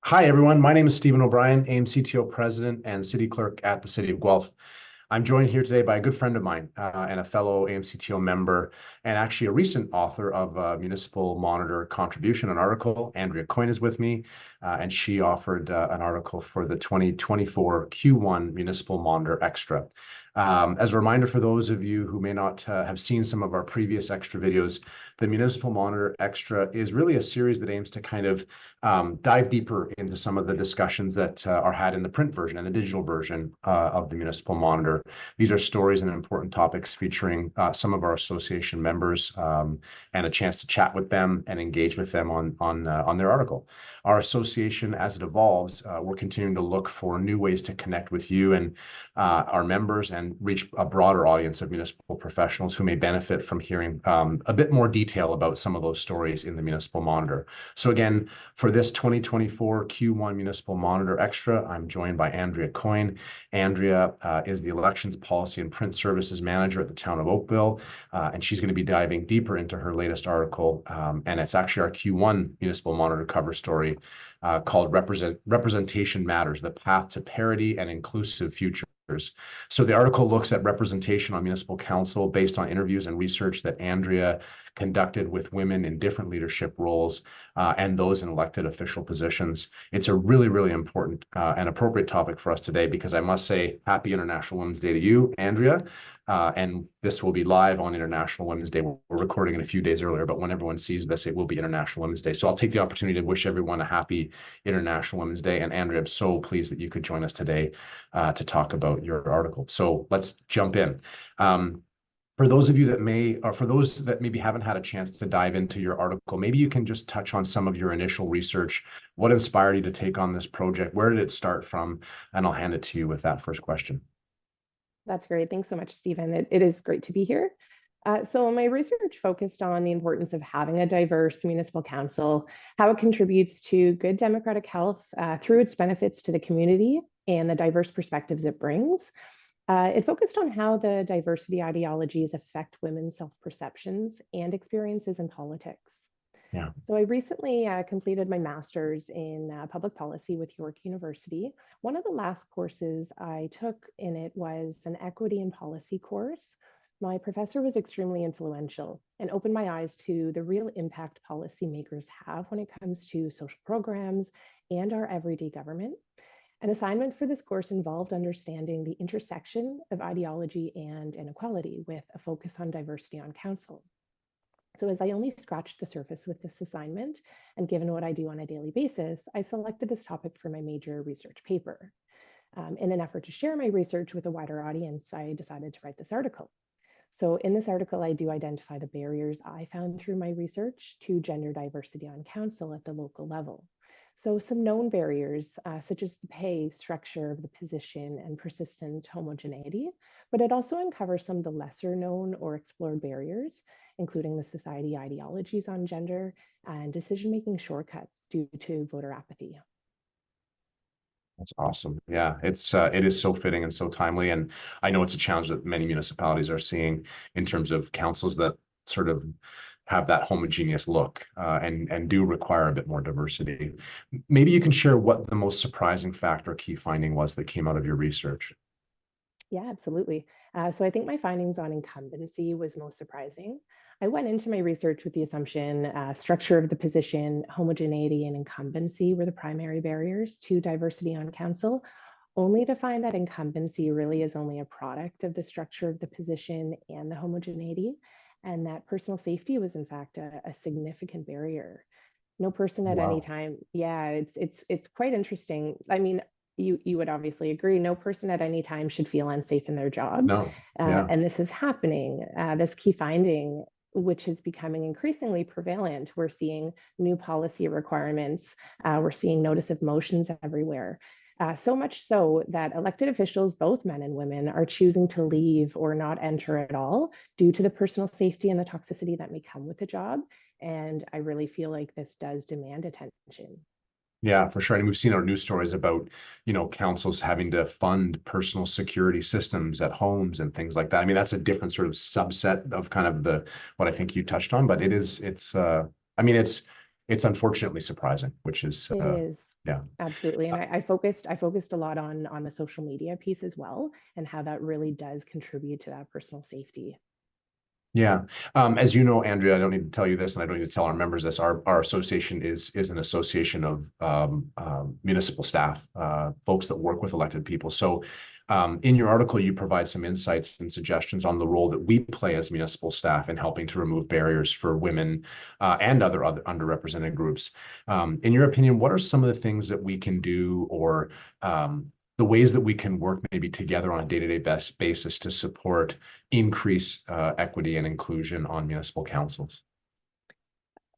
Hi, everyone. My name is Stephen O'Brien, AIM-CTO President and City Clerk at the City of Guelph. I'm joined here today by a good friend of mine and a fellow AIM-CTO member, and actually a recent author of Municipal Monitor contribution, an article. Andrea Coyne is with me, and she offered an article for the 2024 Q1 Municipal Monitor Extra. As a reminder for those of you who may not have seen some of our previous extra videos, the Municipal Monitor Extra is really a series that aims to kind of dive deeper into some of the discussions that are had in the print version and the digital version of the Municipal Monitor. These are stories and important topics featuring some of our association members and a chance to chat with them and engage with them on their article. Our association, as it evolves, we're continuing to look for new ways to connect with you and our members and reach a broader audience of municipal professionals who may benefit from hearing a bit more detail about some of those stories in the Municipal Monitor. So again, for this 2024 Q1 Municipal Monitor Extra, I'm joined by Andrea Coyne. Andrea is the Elections Policy and Print Services Manager at the Town of Oakville, and she's going to be diving deeper into her latest article, and it's actually our Q1 Municipal Monitor cover story called Representation Matters, the Path to Parity and Inclusive Future. So the article looks at representation on municipal council based on interviews and research that Andrea conducted with women in different leadership roles and those in elected official positions. It's a really, really important and appropriate topic for us today because I must say happy International Women's Day to you, Andrea. And this will be live on International Women's Day. We're recording it a few days earlier, but when everyone sees this, it will be International Women's Day. So I'll take the opportunity to wish everyone a happy International Women's Day. And Andrea, I'm so pleased that you could join us today to talk about your article. So let's jump in. For those of you that may, or for those that maybe haven't had a chance to dive into your article, maybe you can just touch on some of your initial research. What inspired you to take on this project? Where did it start from? And I'll hand it to you with that first question. That's great. Thanks so much, Stephen. It is great to be here. So my research focused on the importance of having a diverse municipal council, how it contributes to good democratic health through its benefits to the community and the diverse perspectives it brings. It focused on how the diversity ideologies affect women's self-perceptions and experiences in politics. Yeah. So I recently completed my master's in public policy with York University. One of the last courses I took in it was an equity and policy course. My professor was extremely influential and opened my eyes to the real impact policymakers have when it comes to social programs and our everyday government. An assignment for this course involved understanding the intersection of ideology and inequality with a focus on diversity on council. So as I only scratched the surface with this assignment, and given what I do on a daily basis, I selected this topic for my major research paper. In an effort to share my research with a wider audience, I decided to write this article. So in this article, I do identify the barriers I found through my research to gender diversity on council at the local level. So some known barriers, such as the pay structure of the position and persistent homogeneity, but it also uncovers some of the lesser known or explored barriers, including the society ideologies on gender and decision-making shortcuts due to voter apathy. That's awesome. Yeah, it is so fitting and so timely. And I know it's a challenge that many municipalities are seeing in terms of councils that sort of have that homogeneous look and do require a bit more diversity. Maybe you can share what the most surprising fact or key finding was that came out of your research. Yeah, absolutely. So I think my findings on incumbency was most surprising. I went into my research with the assumption structure of the position, homogeneity, and incumbency were the primary barriers to diversity on council, only to find that incumbency really is only a product of the structure of the position and the homogeneity, and that personal safety was in fact a significant barrier. No person at any Wow. time. Yeah, it's quite interesting. I mean, you would obviously agree. No person at any time should feel unsafe in their job, No. Yeah. and this is happening. This key finding, which is becoming increasingly prevalent. We're seeing new policy requirements. We're seeing notice of motions everywhere. So much so that elected officials, both men and women, are choosing to leave or not enter at all due to the personal safety and the toxicity that may come with the job. And I really feel like this does demand attention. Yeah, for sure. And we've seen our news stories about, councils having to fund personal security systems at homes and things like that. I mean, that's a different sort of subset of kind of what I think you touched on, but I mean, it's unfortunately surprising, which is, It is. Yeah. Absolutely. And I focused a lot on the social media piece as well, and how that really does contribute to that personal safety. Yeah. As you know, Andrea, I don't need to tell you this, and I don't need to tell our members this. Our association is an association of municipal staff, folks that work with elected people. So, in your article, you provide some insights and suggestions on the role that we play as municipal staff in helping to remove barriers for women and other underrepresented groups. In your opinion, what are some of the things that we can do, or the ways that we can work maybe together on a day-to-day basis to support increase equity and inclusion on municipal councils?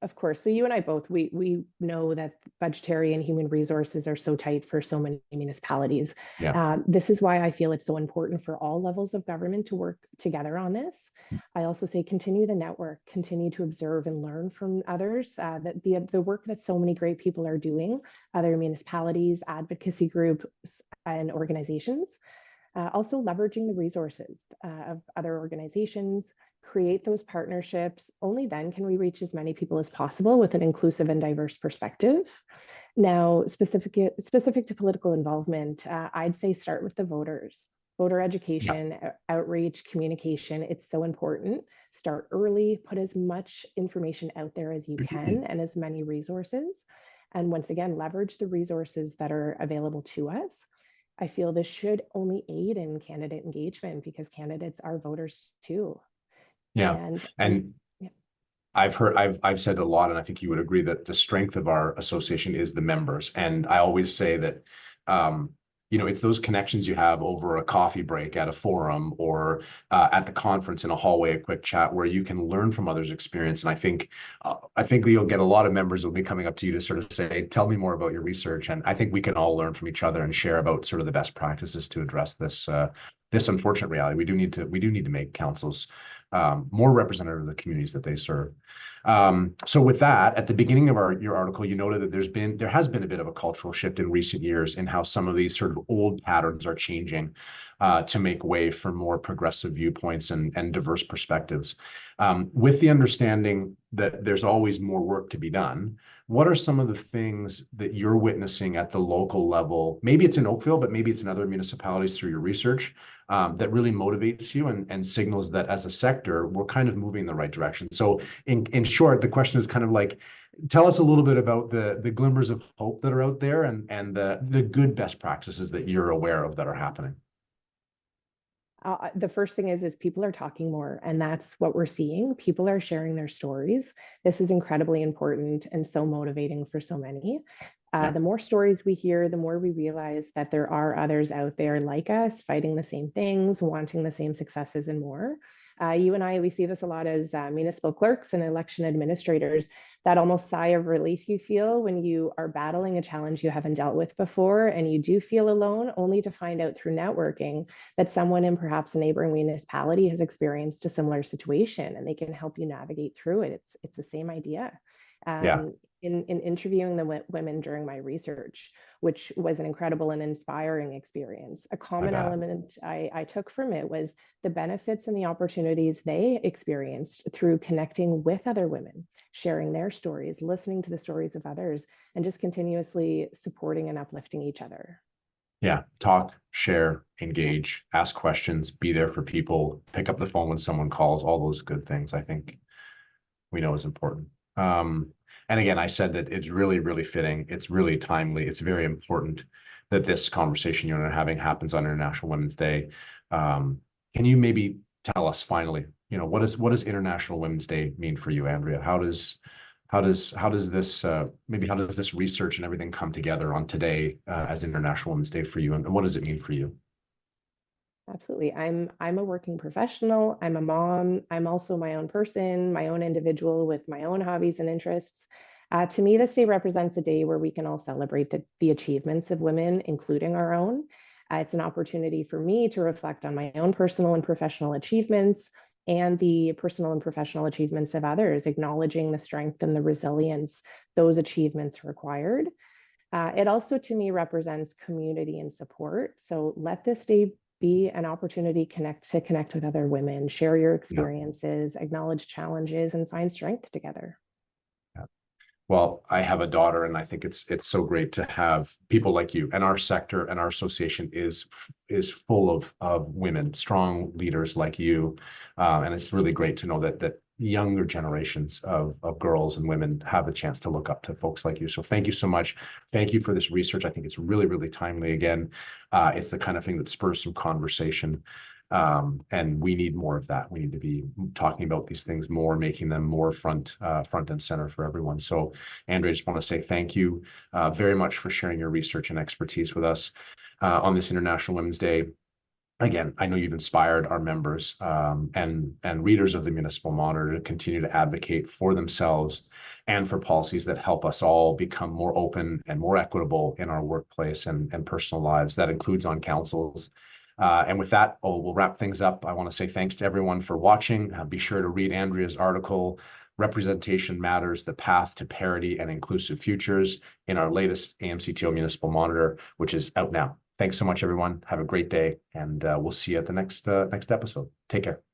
Of course. So you and I both, we know that budgetary and human resources are so tight for so many municipalities. Yeah. This is why I feel it's so important for all levels of government to work together on this. I also say continue the network, continue to observe and learn from others. That the work that so many great people are doing, other municipalities, advocacy groups, and organizations. Also leveraging the resources of other organizations, create those partnerships. Only then can we reach as many people as possible with an inclusive and diverse perspective. Now, specific to political involvement, I'd say start with the voters. Voter Yeah. education, outreach, communication, it's so important. Start early, put as much information out there as you can and as many resources. And once again, leverage the resources that are available to us. I feel this should only aid in candidate engagement because candidates are voters too. Yeah. And And yeah, I've said a lot, and I think you would agree that the strength of our association is the members. And I always say that, um, it's those connections you have over a coffee break at a forum or at the conference in a hallway, a quick chat where you can learn from others' experience. And I think that you'll get a lot of members who will be coming up to you to sort of say, "Tell me more about your research." And I think we can all learn from each other and share about sort of the best practices to address this unfortunate reality. We do need to make councils more representative of the communities that they serve. So with that, at the beginning of your article, you noted that there has been a bit of a cultural shift in recent years in how some of these sort of old patterns are changing to make way for more progressive viewpoints and diverse perspectives. With the understanding that there's always more work to be done, what are some of the things that you're witnessing at the local level? Maybe it's in Oakville, but maybe it's in other municipalities through your research that really motivates you and signals that as a sector, we're kind of moving in the right direction. So in short, the question is kind of like, tell us a little bit about the glimmers of hope that are out there and the good best practices that you're aware of that are happening. the first thing is people are talking more, and that's what we're seeing. People are sharing their stories. This is incredibly important and so motivating for so many. Yeah. The more stories we hear, the more we realize that there are others out there like us, fighting the same things, wanting the same successes and more. You and I, we see this a lot as municipal clerks and election administrators, that almost sigh of relief you feel when you are battling a challenge you haven't dealt with before, and you do feel alone, only to find out through networking that someone in perhaps a neighboring municipality has experienced a similar situation and they can help you navigate through it. It's the same idea. Yeah. In interviewing the women during my research, which was an incredible and inspiring experience, a I common bet. element I took from it was the benefits and the opportunities they experienced through connecting with other women, sharing their stories, listening to the stories of others, and just continuously supporting and uplifting each other. Yeah. Talk, share, engage, ask questions, be there for people, pick up the phone when someone calls, all those good things I think we know is important. And again, I said that it's really, really fitting. It's really timely. It's very important that this conversation you're having happens on International Women's Day. Can you maybe tell us finally, what does International Women's Day mean for you, Andrea? How does this research and everything come together on today as International Women's Day for you, and what does it mean for you? Absolutely. I'm a working professional. I'm a mom. I'm also my own person, my own individual with my own hobbies and interests. To me, this day represents a day where we can all celebrate the achievements of women, including our own. It's an opportunity for me to reflect on my own personal and professional achievements and the personal and professional achievements of others, acknowledging the strength and the resilience those achievements required. It also, to me, represents community and support. So let this day be an opportunity to connect with other women, share your Yeah. experiences, acknowledge challenges, and find strength together. Yeah. Well, I have a daughter, and I think it's so great to have people like you. And our sector and our association is full of women, strong leaders like you, and it's really great to know that younger generations of girls and women have a chance to look up to folks like you. So thank you so much. Thank you for this research. I think it's really, really timely. Again, it's the kind of thing that spurs some conversation. And we need more of that. We need to be talking about these things more, making them more front and center for everyone. So, Andrea, I just want to say thank you very much for sharing your research and expertise with us on this International Women's Day. Again, I know you've inspired our members and readers of the Municipal Monitor to continue to advocate for themselves and for policies that help us all become more open and more equitable in our workplace and personal lives. That includes on councils. And with that, we'll wrap things up. I want to say thanks to everyone for watching. Be sure to read Andrea's article, Representation Matters, The Path to Parity and Inclusive Futures, in our latest AMCTO Municipal Monitor, which is out now. Thanks so much, everyone. Have a great day, and we'll see you at the next episode. Take care.